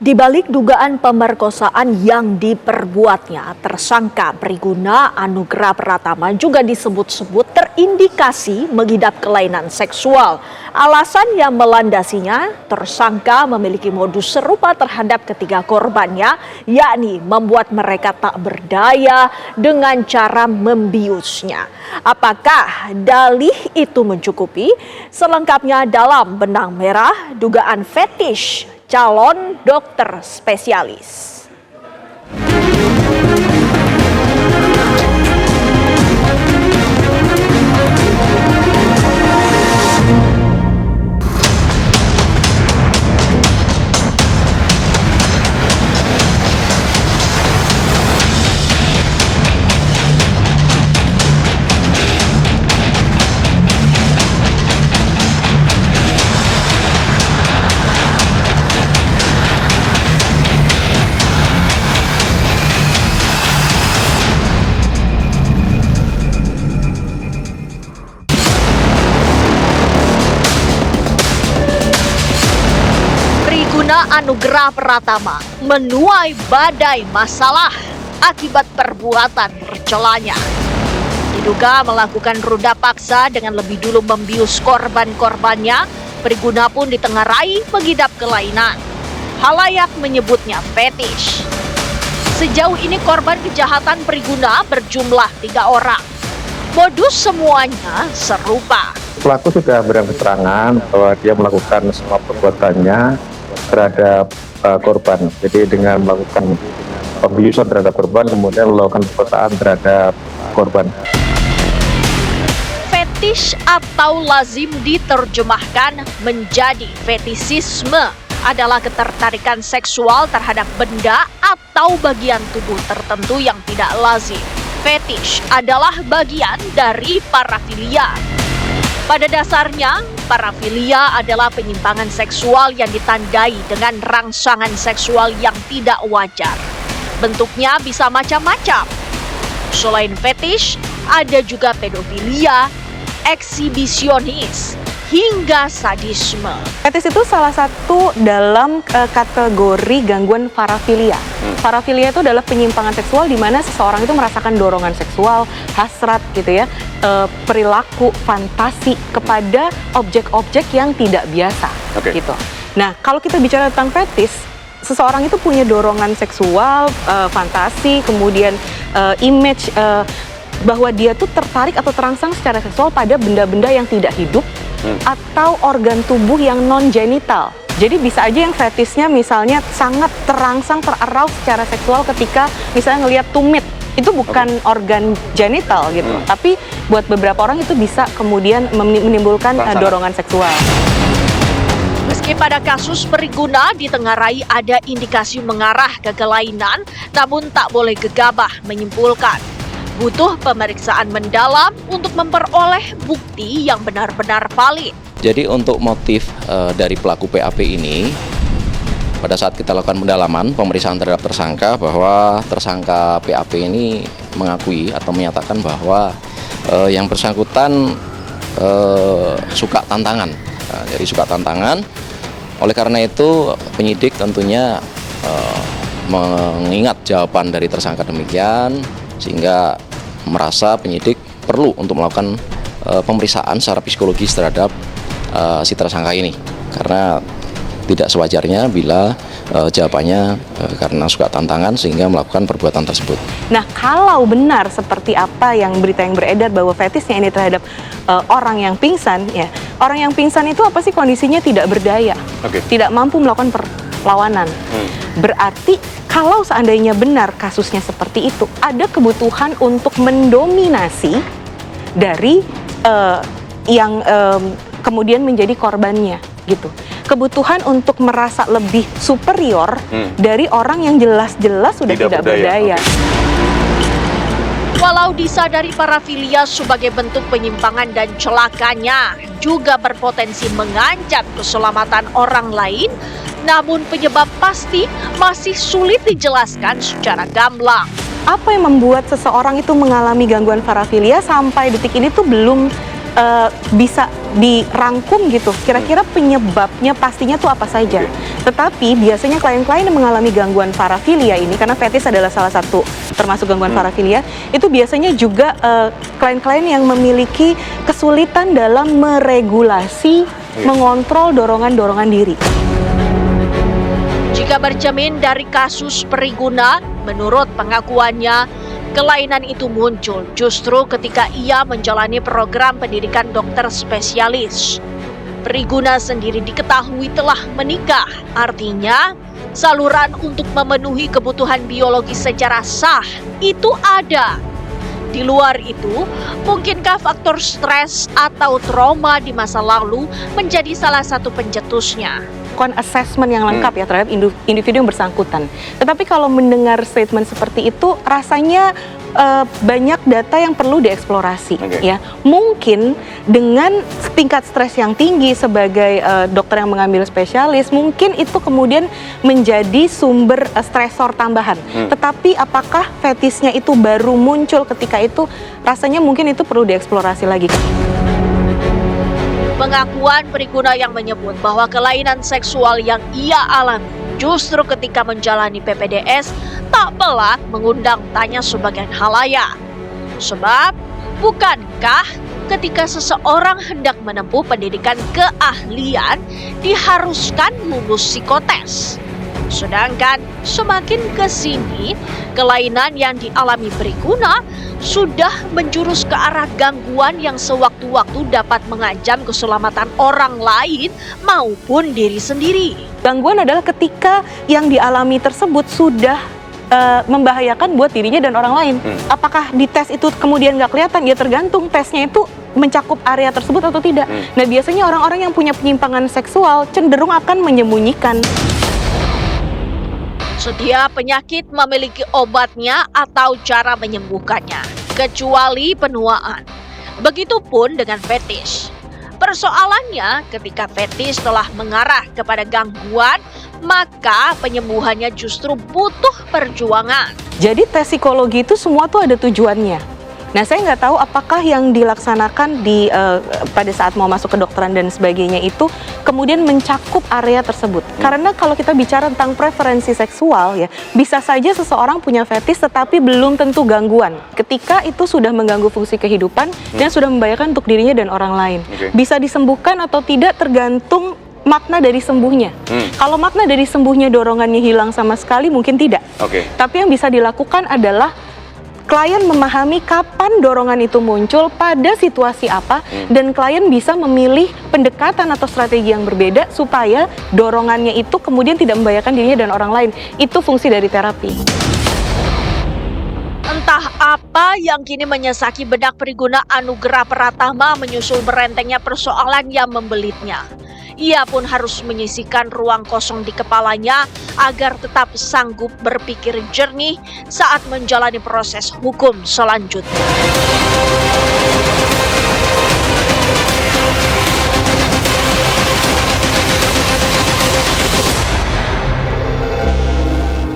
Di balik dugaan pemerkosaan yang diperbuatnya, tersangka Briguna Anugrah Pratama juga disebut-sebut terindikasi mengidap kelainan seksual. Alasan yang melandasinya, tersangka memiliki modus serupa terhadap ketiga korbannya, yakni membuat mereka tak berdaya dengan cara membiusnya. Apakah dalih itu mencukupi? Selengkapnya dalam Benang Merah Dugaan Fetish Calon Dokter Spesialis. Briguna Anugrah Pratama menuai badai masalah akibat perbuatan tercelanya. Diduga melakukan ruda paksa dengan lebih dulu membius korban-korbannya, Briguna pun ditengarai mengidap kelainan. Halayak menyebutnya fetish. Sejauh ini korban kejahatan Briguna berjumlah 3 orang. Modus semuanya serupa. Pelaku sudah beri keterangan bahwa dia melakukan semua perbuatannya terhadap korban. Jadi dengan melakukan pembiusan terhadap korban, kemudian melakukan perkosaan terhadap korban. Fetish atau lazim diterjemahkan menjadi fetisisme adalah ketertarikan seksual terhadap benda atau bagian tubuh tertentu yang tidak lazim. Fetish adalah bagian dari parafilia. Pada dasarnya, parafilia adalah penyimpangan seksual yang ditandai dengan rangsangan seksual yang tidak wajar. Bentuknya bisa macam-macam. Selain fetish, ada juga pedofilia, eksibisionis, hingga sadisme. Fetish itu salah satu dalam kategori gangguan parafilia. Parafilia itu adalah penyimpangan seksual di mana seseorang itu merasakan dorongan seksual, hasrat gitu ya, perilaku, fantasi kepada objek-objek yang tidak biasa gitu. Nah, kalau kita bicara tentang fetish, seseorang itu punya dorongan seksual, fantasi, kemudian image bahwa dia tuh tertarik atau terangsang secara seksual pada benda-benda yang tidak hidup atau organ tubuh yang non-genital. Jadi bisa aja yang fetishnya misalnya sangat terangsang, teraroused secara seksual ketika misalnya ngelihat tumit. Itu bukan organ genital gitu. Tapi buat beberapa orang itu bisa kemudian menimbulkan dorongan seksual. Meski pada kasus Briguna ditengarai ada indikasi mengarah ke kelainan, namun tak boleh gegabah menyimpulkan. Butuh pemeriksaan mendalam untuk memperoleh bukti yang benar-benar valid. Jadi untuk motif dari pelaku PAP ini, pada saat kita lakukan pendalaman, pemeriksaan terhadap tersangka, bahwa tersangka PAP ini mengakui atau menyatakan bahwa yang bersangkutan suka tantangan. Jadi suka tantangan, oleh karena itu penyidik tentunya mengingat jawaban dari tersangka demikian, sehingga merasa penyidik perlu untuk melakukan pemeriksaan secara psikologis terhadap si tersangka ini, karena tidak sewajarnya bila jawabannya karena suka tantangan sehingga melakukan perbuatan tersebut. Nah, kalau benar seperti apa yang berita yang beredar bahwa fetishnya ini terhadap orang yang pingsan, ya, orang yang pingsan itu apa sih kondisinya tidak berdaya, tidak mampu melakukan perlawanan. Berarti kalau seandainya benar kasusnya seperti itu, ada kebutuhan untuk mendominasi dari yang kemudian menjadi korbannya gitu. Kebutuhan untuk merasa lebih superior dari orang yang jelas-jelas sudah tidak berdaya. Walau disadari parafilia sebagai bentuk penyimpangan dan celakanya juga berpotensi mengancam keselamatan orang lain, namun penyebab pasti masih sulit dijelaskan secara gamblang. Apa yang membuat seseorang itu mengalami gangguan parafilia sampai detik ini tuh belum bisa dirangkum gitu. Kira-kira penyebabnya pastinya tuh apa saja. Tetapi biasanya klien-klien yang mengalami gangguan parafilia ini, karena fetis adalah salah satu termasuk gangguan parafilia, itu biasanya juga klien-klien yang memiliki kesulitan dalam meregulasi, mengontrol dorongan-dorongan diri. Jika bercermin dari kasus Periguna, menurut pengakuannya, kelainan itu muncul justru ketika ia menjalani program pendidikan dokter spesialis. Periguna sendiri diketahui telah menikah, artinya saluran untuk memenuhi kebutuhan biologi secara sah itu ada. Di luar itu, mungkinkah faktor stres atau trauma di masa lalu menjadi salah satu pencetusnya? Assessment yang lengkap ya terhadap individu yang bersangkutan. Tetapi kalau mendengar statement seperti itu, rasanya banyak data yang perlu dieksplorasi. Ya, mungkin dengan tingkat stres yang tinggi sebagai dokter yang mengambil spesialis, mungkin itu kemudian menjadi sumber stresor tambahan. Tetapi apakah fetisnya itu baru muncul ketika itu? Rasanya mungkin itu perlu dieksplorasi lagi. Pengakuan Periguna yang menyebut bahwa kelainan seksual yang ia alami justru ketika menjalani PPDS tak pelak mengundang tanya sebagian halayak. Sebab, bukankah ketika seseorang hendak menempuh pendidikan keahlian diharuskan lulus psikotes? Sedangkan semakin ke sini, kelainan yang dialami Periguna sudah menjurus ke arah gangguan yang sewaktu-waktu dapat mengancam keselamatan orang lain maupun diri sendiri. Gangguan adalah ketika yang dialami tersebut sudah membahayakan buat dirinya dan orang lain. Apakah di tes itu kemudian nggak kelihatan? Ya tergantung tesnya itu mencakup area tersebut atau tidak. Nah, biasanya orang-orang yang punya penyimpangan seksual cenderung akan menyembunyikan. Setiap penyakit memiliki obatnya atau cara menyembuhkannya, kecuali penuaan. Begitupun dengan fetish. Persoalannya, ketika fetish telah mengarah kepada gangguan, maka penyembuhannya justru butuh perjuangan. Jadi tes psikologi itu semua tuh ada tujuannya. Nah, saya nggak tahu apakah yang dilaksanakan pada saat mau masuk kedokteran dan sebagainya itu kemudian mencakup area tersebut. Karena kalau kita bicara tentang preferensi seksual ya, bisa saja seseorang punya fetis tetapi belum tentu gangguan. Ketika itu sudah mengganggu fungsi kehidupan dan sudah membahayakan untuk dirinya dan orang lain. Bisa disembuhkan atau tidak tergantung makna dari sembuhnya. Kalau makna dari sembuhnya dorongannya hilang sama sekali mungkin tidak. Tapi yang bisa dilakukan adalah klien memahami kapan dorongan itu muncul, pada situasi apa, dan klien bisa memilih pendekatan atau strategi yang berbeda supaya dorongannya itu kemudian tidak membahayakan dirinya dan orang lain. Itu fungsi dari terapi. Entah apa yang kini menyesaki benak Periguna Anugrah Pratama menyusul berentengnya persoalan yang membelitnya. Ia pun harus menyisihkan ruang kosong di kepalanya agar tetap sanggup berpikir jernih saat menjalani proses hukum selanjutnya.